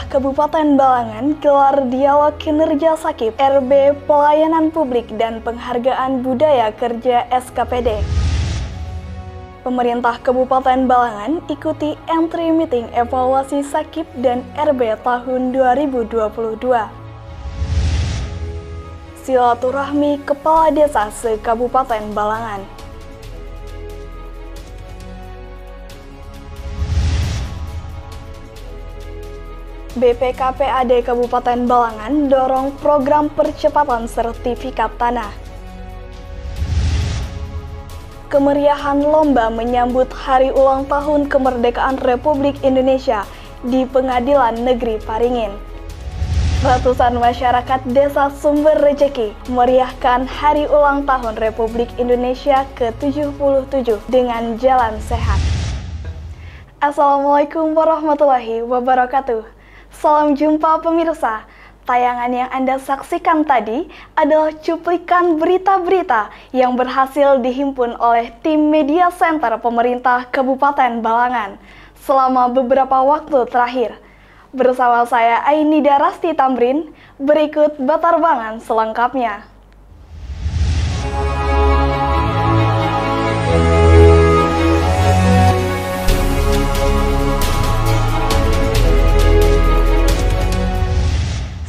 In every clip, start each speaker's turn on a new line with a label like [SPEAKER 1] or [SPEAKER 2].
[SPEAKER 1] Kabupaten Balangan gelar dialog kinerja Sakip RB Pelayanan Publik dan Penghargaan Budaya Kerja SKPD. Pemerintah Kabupaten Balangan ikuti entry meeting evaluasi Sakip dan RB tahun 2022. Silaturahmi Kepala Desa se-Kabupaten Balangan. BPKPAD Kabupaten Balangan dorong program percepatan sertifikat tanah. Kemeriahan lomba menyambut Hari Ulang Tahun Kemerdekaan Republik Indonesia di Pengadilan Negeri Paringin. Ratusan masyarakat Desa Sumber Rejeki meriahkan Hari Ulang Tahun Republik Indonesia ke-77 dengan jalan sehat. Assalamualaikum warahmatullahi wabarakatuh. Salam jumpa pemirsa. Tayangan yang Anda saksikan tadi adalah cuplikan berita-berita yang berhasil dihimpun oleh tim Media Center Pemerintah Kabupaten Balangan selama beberapa waktu terakhir. Bersama saya Ainida Rasti Tamrin, berikut batarbangan selengkapnya.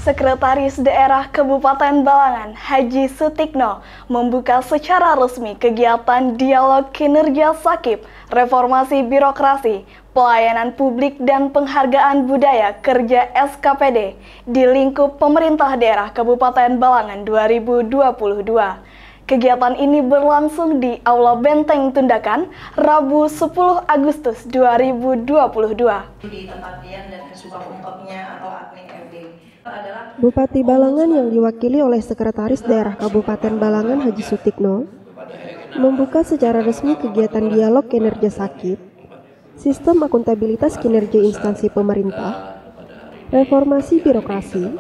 [SPEAKER 1] Sekretaris Daerah Kabupaten Balangan, Haji Sutikno, membuka secara resmi kegiatan Dialog Kinerja Sakip, Reformasi Birokrasi, Pelayanan Publik dan Penghargaan Budaya Kerja SKPD di lingkup Pemerintah Daerah Kabupaten Balangan 2022. Kegiatan ini berlangsung di Aula Benteng Tundakan, Rabu 10 Agustus 2022.
[SPEAKER 2] Di tempat diam dan kesuka ungkapnya atau admin RD.
[SPEAKER 3] Bupati Balangan yang diwakili oleh Sekretaris Daerah Kabupaten Balangan Haji Sutikno membuka secara resmi kegiatan Dialog Kinerja Sakip, Sistem Akuntabilitas Kinerja Instansi Pemerintah, Reformasi Birokrasi,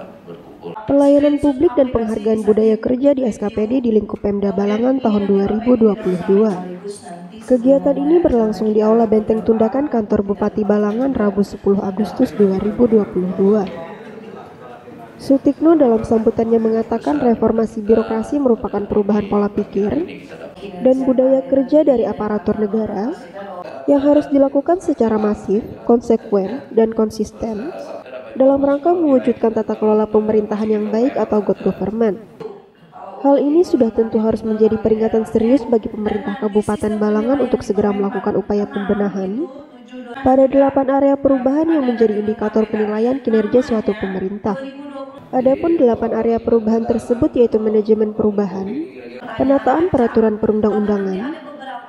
[SPEAKER 3] Pelayanan Publik dan Penghargaan Budaya Kerja di SKPD di lingkup Pemda Balangan tahun 2022. Kegiatan ini berlangsung di Aula Benteng Tundakan Kantor Bupati Balangan Rabu 10 Agustus 2022. Sutikno dalam sambutannya mengatakan reformasi birokrasi merupakan perubahan pola pikir dan budaya kerja dari aparatur negara yang harus dilakukan secara masif, konsekuen, dan konsisten dalam rangka mewujudkan tata kelola pemerintahan yang baik atau good government. Hal ini sudah tentu harus menjadi peringatan serius bagi pemerintah Kabupaten Balangan untuk segera melakukan upaya pembenahan pada 8 area perubahan yang menjadi indikator penilaian kinerja suatu pemerintah. Adapun 8 area perubahan tersebut yaitu manajemen perubahan, penataan peraturan perundang-undangan,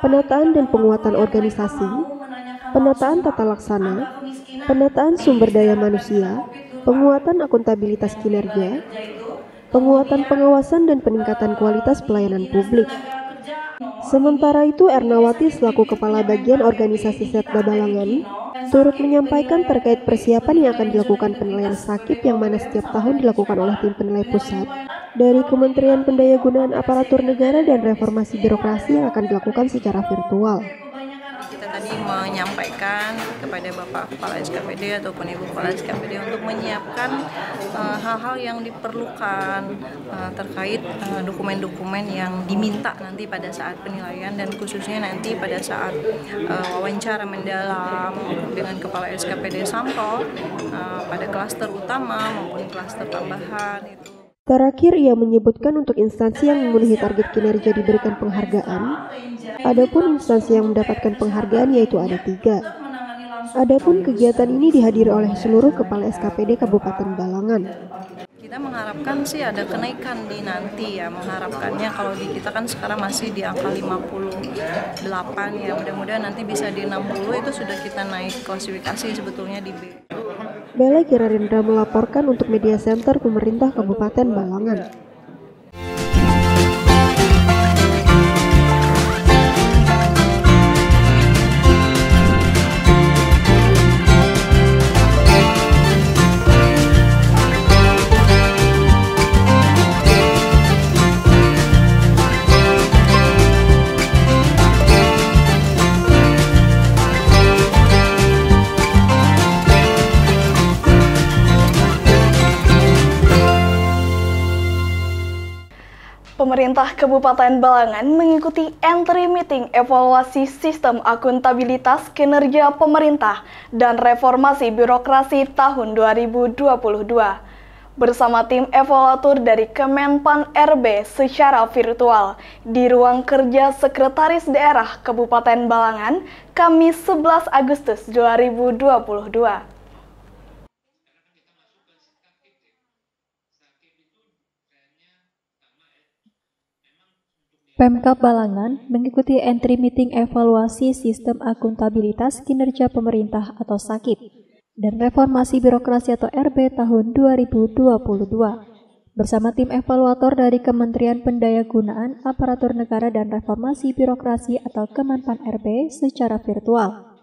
[SPEAKER 3] penataan dan penguatan organisasi, penataan tata laksana, penataan sumber daya manusia, penguatan akuntabilitas kinerja, penguatan pengawasan dan peningkatan kualitas pelayanan publik. Sementara itu, Ernawati selaku Kepala Bagian Organisasi Setda Balangan turut menyampaikan terkait persiapan yang akan dilakukan penilaian Sakip yang mana setiap tahun dilakukan oleh tim penilai pusat dari Kementerian Pendayagunaan Aparatur Negara dan Reformasi Birokrasi yang akan dilakukan secara virtual.
[SPEAKER 2] Kita tadi menyampaikan kepada Bapak Kepala SKPD ataupun Ibu Kepala SKPD untuk menyiapkan hal-hal yang diperlukan terkait dokumen-dokumen yang diminta nanti pada saat penilaian dan khususnya nanti pada saat wawancara mendalam dengan Kepala SKPD sampel pada klaster utama maupun klaster tambahan itu.
[SPEAKER 3] Terakhir, ia menyebutkan untuk instansi yang memenuhi target kinerja diberikan penghargaan. Adapun instansi yang mendapatkan penghargaan yaitu ada 3. Adapun kegiatan ini dihadiri oleh seluruh Kepala SKPD Kabupaten Balangan.
[SPEAKER 2] Kita mengharapkan sih ada kenaikan di nanti ya, mengharapkannya kalau di kita kan sekarang masih di angka 58 ya, mudah-mudahan nanti bisa di 60 itu sudah kita naik klasifikasi sebetulnya di B.
[SPEAKER 3] Bella Kirarindra melaporkan untuk Media Center Pemerintah Kabupaten Balangan.
[SPEAKER 1] Pemerintah Kabupaten Balangan mengikuti entry meeting evaluasi sistem akuntabilitas kinerja pemerintah dan reformasi birokrasi tahun 2022 bersama tim evaluator dari Kemenpan RB secara virtual di ruang kerja Sekretaris Daerah Kabupaten Balangan, Kamis 11 Agustus 2022.
[SPEAKER 4] Pemkab Balangan mengikuti entry meeting evaluasi sistem akuntabilitas kinerja pemerintah atau SAKIP dan reformasi birokrasi atau RB tahun 2022 bersama tim evaluator dari Kementerian Pendayagunaan Aparatur Negara dan Reformasi Birokrasi atau Kemenpan RB secara virtual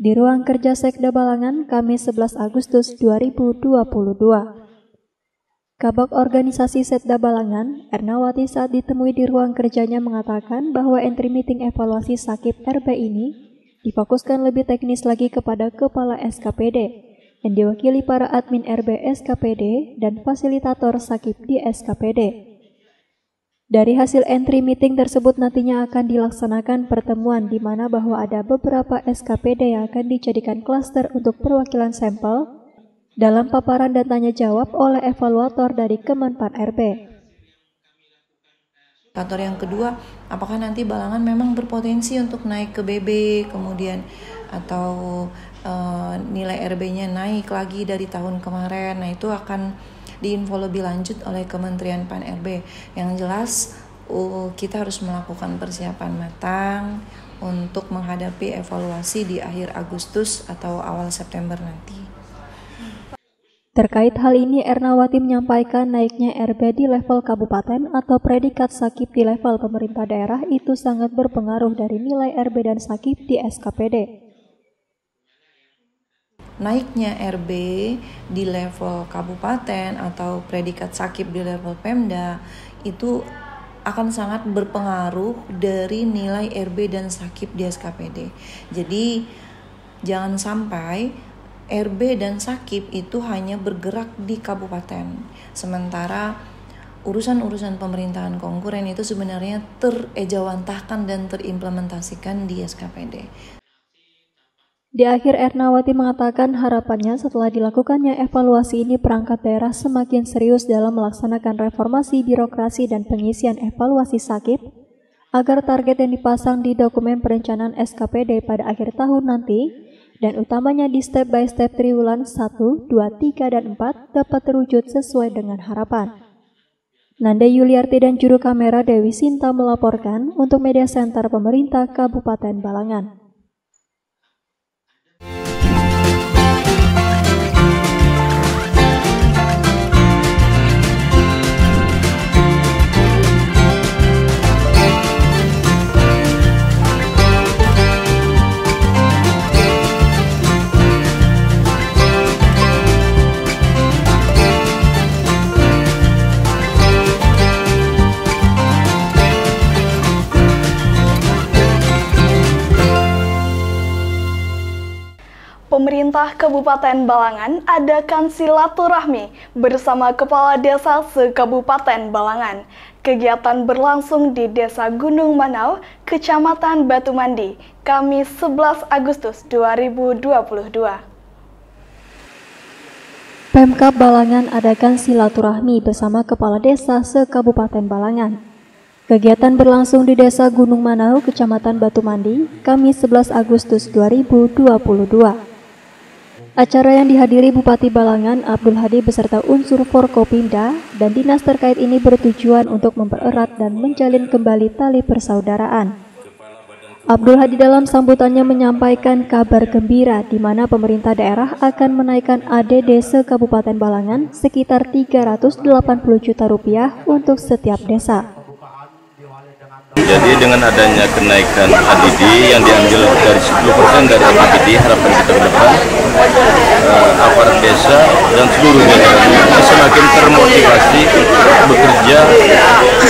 [SPEAKER 4] di ruang kerja Sekda Balangan Kamis 11 Agustus 2022. Kabag Organisasi Setda Balangan, Ernawati saat ditemui di ruang kerjanya mengatakan bahwa entry meeting evaluasi SAKIP RB ini difokuskan lebih teknis lagi kepada Kepala SKPD yang diwakili para admin RB SKPD dan fasilitator SAKIP di SKPD. Dari hasil entry meeting tersebut nantinya akan dilaksanakan pertemuan di mana bahwa ada beberapa SKPD yang akan dijadikan klaster untuk perwakilan sampel dalam paparan dan tanya jawab oleh evaluator dari Kemenpan RB.
[SPEAKER 2] Faktor yang kedua, apakah nanti Balangan memang berpotensi untuk naik ke BB, kemudian atau nilai RB-nya naik lagi dari tahun kemarin. Nah, itu akan diinfo lebih lanjut oleh Kementerian Pan RB. Yang jelas, kita harus melakukan persiapan matang untuk menghadapi evaluasi di akhir Agustus atau awal September nanti.
[SPEAKER 4] Terkait hal ini, Ernawati menyampaikan naiknya RB di level kabupaten atau predikat SAKIP di level pemerintah daerah itu sangat berpengaruh dari nilai RB dan SAKIP di SKPD.
[SPEAKER 2] Naiknya RB di level kabupaten atau predikat SAKIP di level Pemda itu akan sangat berpengaruh dari nilai RB dan SAKIP di SKPD. Jadi jangan sampai RB dan SAKIP itu hanya bergerak di kabupaten, sementara urusan-urusan pemerintahan konkuren itu sebenarnya terejawantahkan dan terimplementasikan di SKPD.
[SPEAKER 4] Di akhir, Ernawati mengatakan harapannya setelah dilakukannya evaluasi ini perangkat daerah semakin serius dalam melaksanakan reformasi birokrasi dan pengisian evaluasi SAKIP agar target yang dipasang di dokumen perencanaan SKPD pada akhir tahun nanti dan utamanya di step by step triwulan 1, 2, 3, dan 4 dapat terwujud sesuai dengan harapan. Nanda Yuliarti dan juru kamera Dewi Sinta melaporkan untuk Media Center Pemerintah Kabupaten Balangan.
[SPEAKER 1] Pemerintah Kabupaten Balangan adakan silaturahmi bersama Kepala Desa se-Kabupaten Balangan. Kegiatan berlangsung di Desa Gunung Manau, Kecamatan Batu Mandi, Kamis 11 Agustus 2022.
[SPEAKER 4] Pemkab Balangan adakan silaturahmi bersama Kepala Desa se-Kabupaten Balangan. Kegiatan berlangsung di Desa Gunung Manau, Kecamatan Batu Mandi, Kamis 11 Agustus 2022. Acara yang dihadiri Bupati Balangan Abdul Hadi beserta unsur Forkopimda dan dinas terkait ini bertujuan untuk mempererat dan menjalin kembali tali persaudaraan. Abdul Hadi dalam sambutannya menyampaikan kabar gembira di mana pemerintah daerah akan menaikkan ADD se-Kabupaten Balangan sekitar 380 juta rupiah untuk setiap desa.
[SPEAKER 5] Jadi dengan adanya kenaikan ADD yang diambil dari 10% dari APBD, harapan kita ke depan aparat desa dan seluruh jajarannya semakin termotivasi bekerja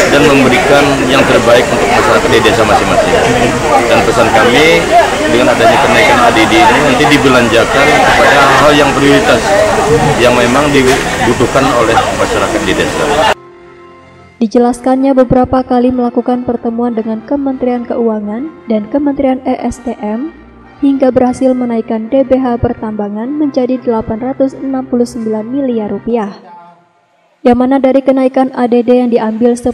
[SPEAKER 5] dan memberikan yang terbaik untuk masyarakat di desa masing-masing. Dan pesan kami dengan adanya kenaikan ADD ini nanti dibelanjakan kepada hal yang prioritas yang memang dibutuhkan oleh masyarakat di desa.
[SPEAKER 4] Dijelaskannya beberapa kali melakukan pertemuan dengan Kementerian Keuangan dan Kementerian ESDM hingga berhasil menaikkan DBH pertambangan menjadi 869 miliar rupiah. Yang mana dari kenaikan ADD yang diambil 10%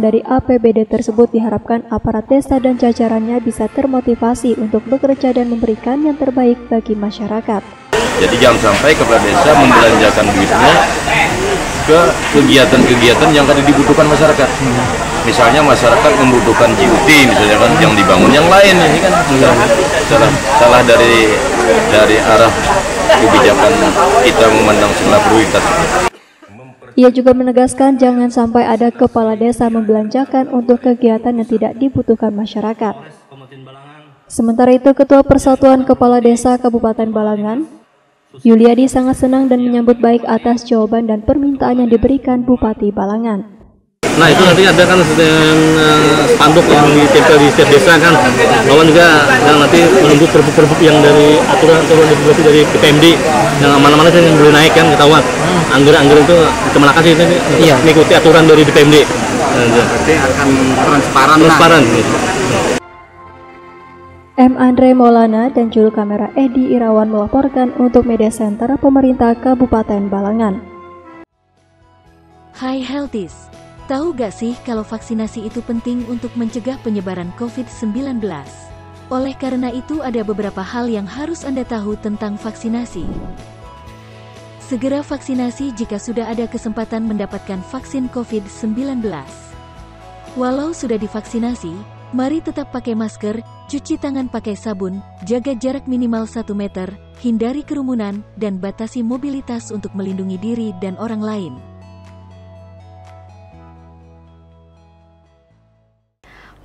[SPEAKER 4] dari APBD tersebut diharapkan aparat desa dan jajarannya bisa termotivasi untuk bekerja dan memberikan yang terbaik bagi masyarakat.
[SPEAKER 5] Jadi jangan sampai kepala desa membelanjakan duitnya ke kegiatan-kegiatan yang kadang dibutuhkan masyarakat. Misalnya masyarakat membutuhkan CUT misalnya kan yang dibangun yang lain, ini kan salah dari arah kebijakan kita memandang skala prioritas.
[SPEAKER 4] Ia juga menegaskan jangan sampai ada kepala desa membelanjakan untuk kegiatan yang tidak dibutuhkan masyarakat. Sementara itu, Ketua Persatuan Kepala Desa Kabupaten Balangan, Yuliadi sangat senang dan menyambut baik atas jawaban dan permintaan yang diberikan Bupati Balangan.
[SPEAKER 6] Nah itu nanti ada kan spanduk yang ditempel di setiap desa kan, bahwa juga yang nanti menunggu perbu-perbu yang dari aturan dari PPMD yang mana-mana yang boleh naik kan ketahuan. Anggaran itu kemana sih ini? Iya. Mengikuti aturan dari PPMD.
[SPEAKER 7] Berarti akan transparan.
[SPEAKER 4] M. Andre Maulana dan juru kamera Edi Irawan melaporkan untuk Media Center Pemerintah Kabupaten Balangan.
[SPEAKER 8] Hai Healthies, tahu gak sih kalau vaksinasi itu penting untuk mencegah penyebaran COVID-19? Oleh karena itu ada beberapa hal yang harus Anda tahu tentang vaksinasi. Segera vaksinasi jika sudah ada kesempatan mendapatkan vaksin COVID-19. Walau sudah divaksinasi, mari tetap pakai masker, cuci tangan pakai sabun, jaga jarak minimal 1 meter, hindari kerumunan, dan batasi mobilitas untuk melindungi diri dan orang lain.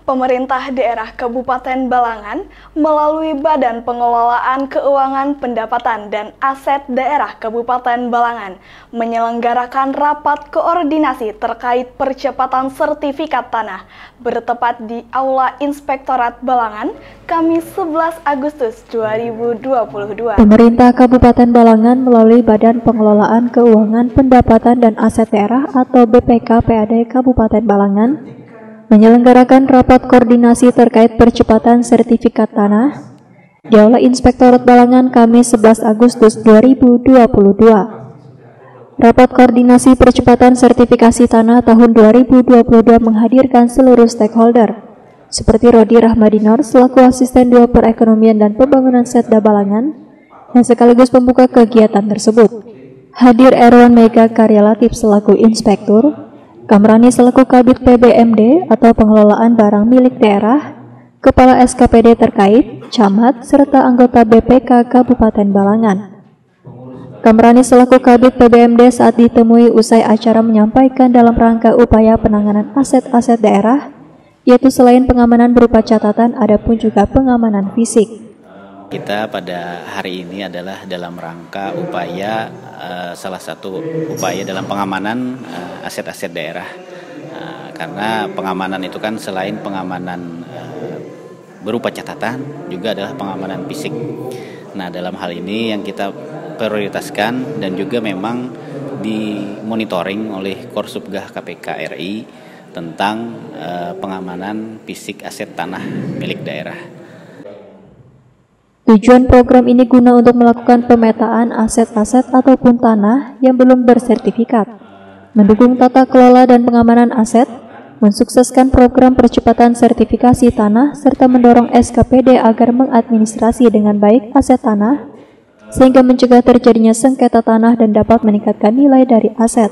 [SPEAKER 1] Pemerintah daerah Kabupaten Balangan melalui Badan Pengelolaan Keuangan Pendapatan dan Aset Daerah Kabupaten Balangan menyelenggarakan rapat koordinasi terkait percepatan sertifikat tanah bertepat di Aula Inspektorat Balangan, Kamis 11 Agustus 2022.
[SPEAKER 4] Pemerintah Kabupaten Balangan melalui Badan Pengelolaan Keuangan Pendapatan dan Aset Daerah atau BPKPAD Kabupaten Balangan menyelenggarakan rapat koordinasi terkait percepatan sertifikat tanah di Aula Inspektorat Balangan Kamis 11 Agustus 2022. Rapat koordinasi percepatan sertifikasi tanah tahun 2022 menghadirkan seluruh stakeholder seperti Rodi Rahmadinor selaku Asisten 2 Perekonomian dan Pembangunan Setda Balangan yang sekaligus pembuka kegiatan tersebut. Hadir Erwan Mega Karyalatif selaku Inspektur, Kamrani selaku Kabid PBMD atau pengelolaan barang milik daerah, Kepala SKPD terkait, Camat, serta anggota BPK Kabupaten Balangan. Kamrani selaku Kabid PBMD saat ditemui usai acara menyampaikan dalam rangka upaya penanganan aset-aset daerah, yaitu selain pengamanan berupa catatan, ada pun juga pengamanan fisik.
[SPEAKER 7] Kita pada hari ini adalah dalam rangka upaya salah satu upaya dalam pengamanan aset-aset daerah, karena pengamanan itu kan selain pengamanan berupa catatan juga adalah pengamanan fisik. Nah dalam hal ini yang kita prioritaskan dan juga memang dimonitoring oleh Korsubgah KPK RI tentang pengamanan fisik aset tanah milik daerah.
[SPEAKER 4] Tujuan program ini guna untuk melakukan pemetaan aset-aset ataupun tanah yang belum bersertifikat, mendukung tata kelola dan pengamanan aset, mensukseskan program percepatan sertifikasi tanah, serta mendorong SKPD agar mengadministrasi dengan baik aset tanah, sehingga mencegah terjadinya sengketa tanah dan dapat meningkatkan nilai dari aset.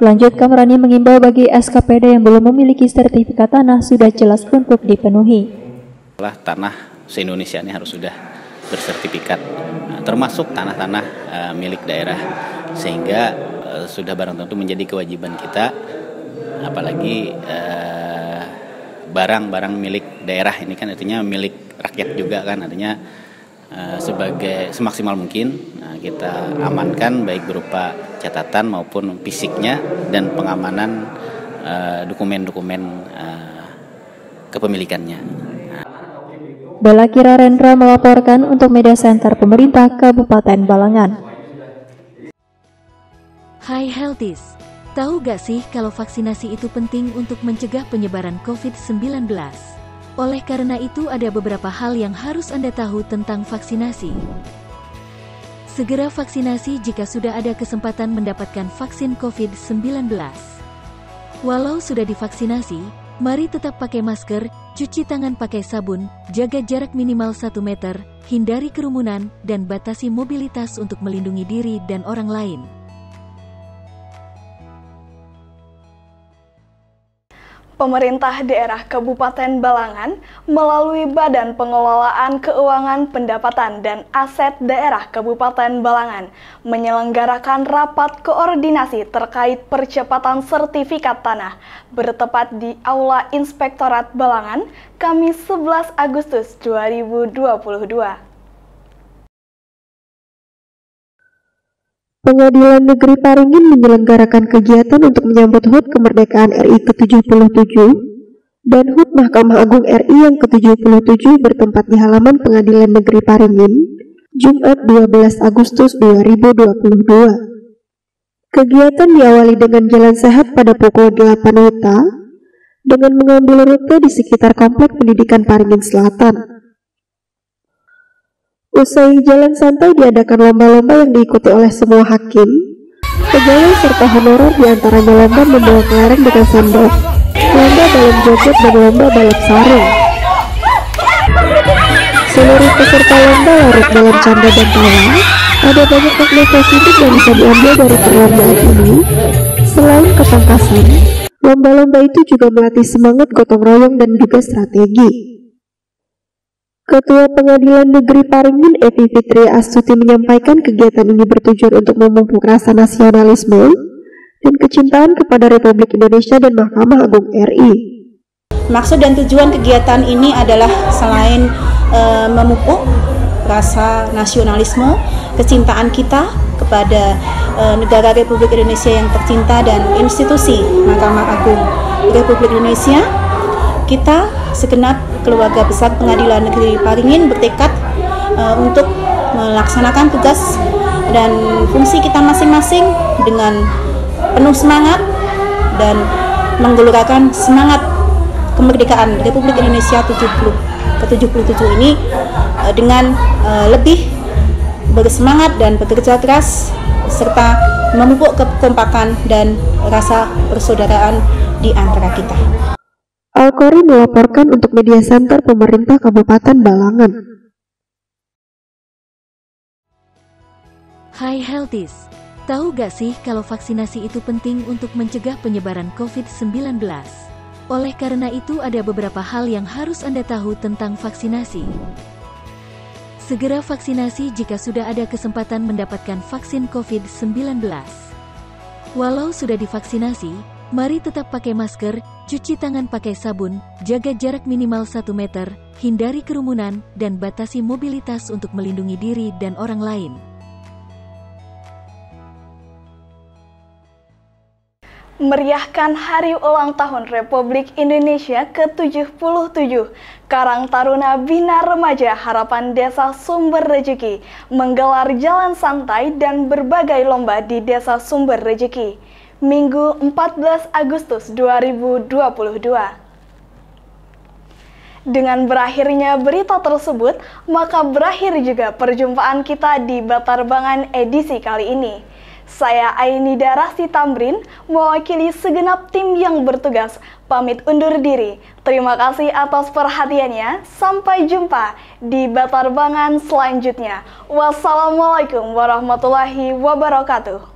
[SPEAKER 4] Lanjut, Kamrani mengimbau bagi SKPD yang belum memiliki sertifikat tanah sudah jelas untuk dipenuhi.
[SPEAKER 7] Tanah se-Indonesia ini harus sudah bersertifikat, termasuk tanah-tanah milik daerah, sehingga sudah barang tentu menjadi kewajiban kita, apalagi barang-barang milik daerah ini kan artinya milik rakyat juga kan, artinya sebagai semaksimal mungkin kita amankan baik berupa catatan maupun fisiknya dan pengamanan dokumen-dokumen kepemilikannya.
[SPEAKER 4] Bella Kira Rendra melaporkan untuk Media Center Pemerintah Kabupaten Balangan.
[SPEAKER 8] Hai Healthies, Tahu gak sih kalau vaksinasi itu penting untuk mencegah penyebaran COVID-19? Oleh karena itu ada beberapa hal yang harus Anda tahu tentang vaksinasi. Segera vaksinasi jika sudah ada kesempatan mendapatkan vaksin COVID-19. Walau sudah divaksinasi, mari tetap pakai masker, cuci tangan pakai sabun, jaga jarak minimal 1 meter, hindari kerumunan, dan batasi mobilitas untuk melindungi diri dan orang lain.
[SPEAKER 1] Pemerintah daerah Kabupaten Balangan melalui Badan Pengelolaan Keuangan Pendapatan dan Aset Daerah Kabupaten Balangan menyelenggarakan rapat koordinasi terkait percepatan sertifikat tanah bertepat di Aula Inspektorat Balangan, Kamis 11 Agustus 2022.
[SPEAKER 3] Pengadilan Negeri Paringin menyelenggarakan kegiatan untuk menyambut HUT Kemerdekaan RI ke-77 dan HUT Mahkamah Agung RI yang ke-77 bertempat di halaman Pengadilan Negeri Paringin, Jumat 12 Agustus 2022. Kegiatan diawali dengan jalan sehat pada pukul 8 WITA dengan mengambil rute di sekitar Komplek Pendidikan Paringin Selatan. Usai jalan santai diadakan lomba-lomba yang diikuti oleh semua hakim, pegawai serta honorer diantaranya lomba membawa kelereng dengan sendok, lomba balap joget dan lomba balap sarung. Seluruh peserta lomba larut dalam canda dan tawa. Ada banyak makna positif yang bisa diambil dari perlombaan ini. Selain ketangkasan, lomba-lomba itu juga melatih semangat gotong royong dan juga strategi. Ketua Pengadilan Negeri Paringin Evi Fitria Astuti menyampaikan kegiatan ini bertujuan untuk memupuk rasa nasionalisme dan kecintaan kepada Republik Indonesia dan Mahkamah Agung RI.
[SPEAKER 9] Maksud dan tujuan kegiatan ini adalah selain memupuk rasa nasionalisme, kecintaan kita kepada negara Republik Indonesia yang tercinta dan institusi Mahkamah Agung Republik Indonesia, kita segenap keluarga besar Pengadilan Negeri Paringin bertekad untuk melaksanakan tugas dan fungsi kita masing-masing dengan penuh semangat dan menggelorakan semangat kemerdekaan Republik Indonesia ke-77 ini dengan lebih bersemangat dan bekerja keras serta memupuk kekompakan dan rasa persaudaraan di antara kita.
[SPEAKER 3] Al-Qori melaporkan untuk Media Center Pemerintah Kabupaten Balangan.
[SPEAKER 8] Hai Healthies, tahu gak sih kalau vaksinasi itu penting untuk mencegah penyebaran COVID-19? Oleh karena itu ada beberapa hal yang harus Anda tahu tentang vaksinasi. Segera vaksinasi jika sudah ada kesempatan mendapatkan vaksin COVID-19. Walau sudah divaksinasi, mari tetap pakai masker, cuci tangan pakai sabun, jaga jarak minimal 1 meter, hindari kerumunan, dan batasi mobilitas untuk melindungi diri dan orang lain.
[SPEAKER 1] Meriahkan Hari Ulang Tahun Republik Indonesia ke-77, Karang Taruna Bina Remaja Harapan Desa Sumber Rejeki menggelar jalan santai dan berbagai lomba di Desa Sumber Rejeki, Minggu 14 Agustus 2022. Dengan berakhirnya berita tersebut, maka berakhir juga perjumpaan kita di Batarbangan edisi kali ini. Saya Ainida Rasti Tamrin, mewakili segenap tim yang bertugas, pamit undur diri. Terima kasih atas perhatiannya, sampai jumpa di Batarbangan selanjutnya. Wassalamualaikum warahmatullahi wabarakatuh.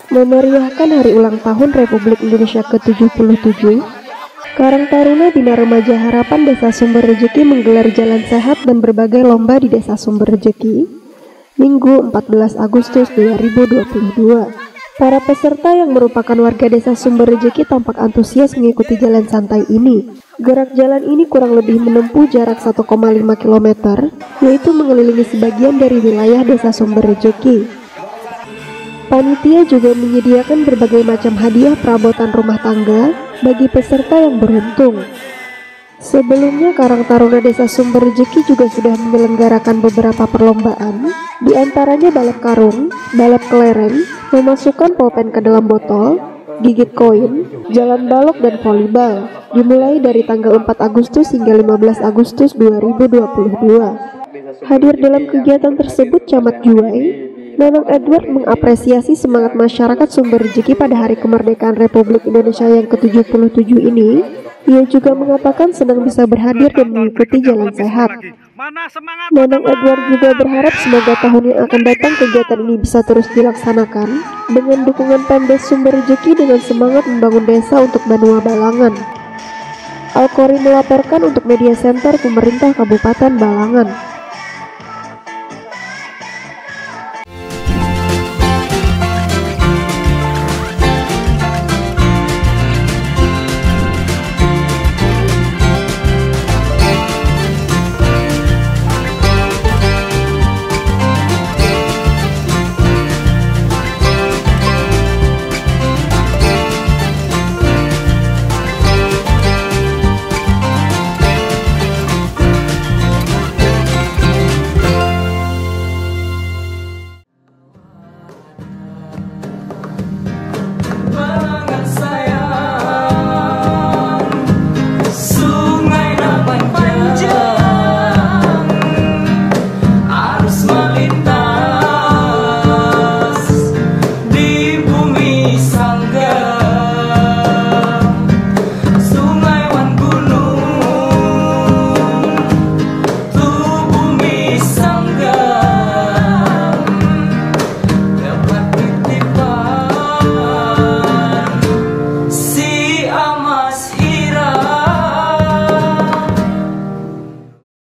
[SPEAKER 3] Memeriahkan Hari Ulang Tahun Republik Indonesia ke-77, Karang Taruna Bina Remaja Harapan Desa Sumber Rejeki menggelar jalan sehat dan berbagai lomba di Desa Sumber Rejeki, Minggu 14 Agustus 2022. Para peserta yang merupakan warga Desa Sumber Rejeki tampak antusias mengikuti jalan santai ini. Gerak jalan ini kurang lebih menempuh jarak 1,5 km, yaitu mengelilingi sebagian dari wilayah Desa Sumber Rejeki. Panitia juga menyediakan berbagai macam hadiah perabotan rumah tangga bagi peserta yang beruntung. Sebelumnya, Karang Taruna Desa Sumber Rejeki juga sudah menyelenggarakan beberapa perlombaan, di antaranya balap karung, balap kelereng, memasukkan pulpen ke dalam botol, gigit koin, jalan balok, dan volleyball, dimulai dari tanggal 4 Agustus hingga 15 Agustus 2022. Hadir dalam kegiatan tersebut Camat Juwai, Nanang Edward mengapresiasi semangat masyarakat Sumber Rejeki pada Hari Kemerdekaan Republik Indonesia yang ke-77 ini. Ia juga mengatakan senang bisa berhadir dan mengikuti jalan sehat. Nanang Edward juga berharap semoga tahun yang akan datang kegiatan ini bisa terus dilaksanakan dengan dukungan Pemdes Sumber Rejeki dengan semangat membangun desa untuk Banua Balangan. Alkori melaporkan untuk Media Center Pemerintah Kabupaten Balangan.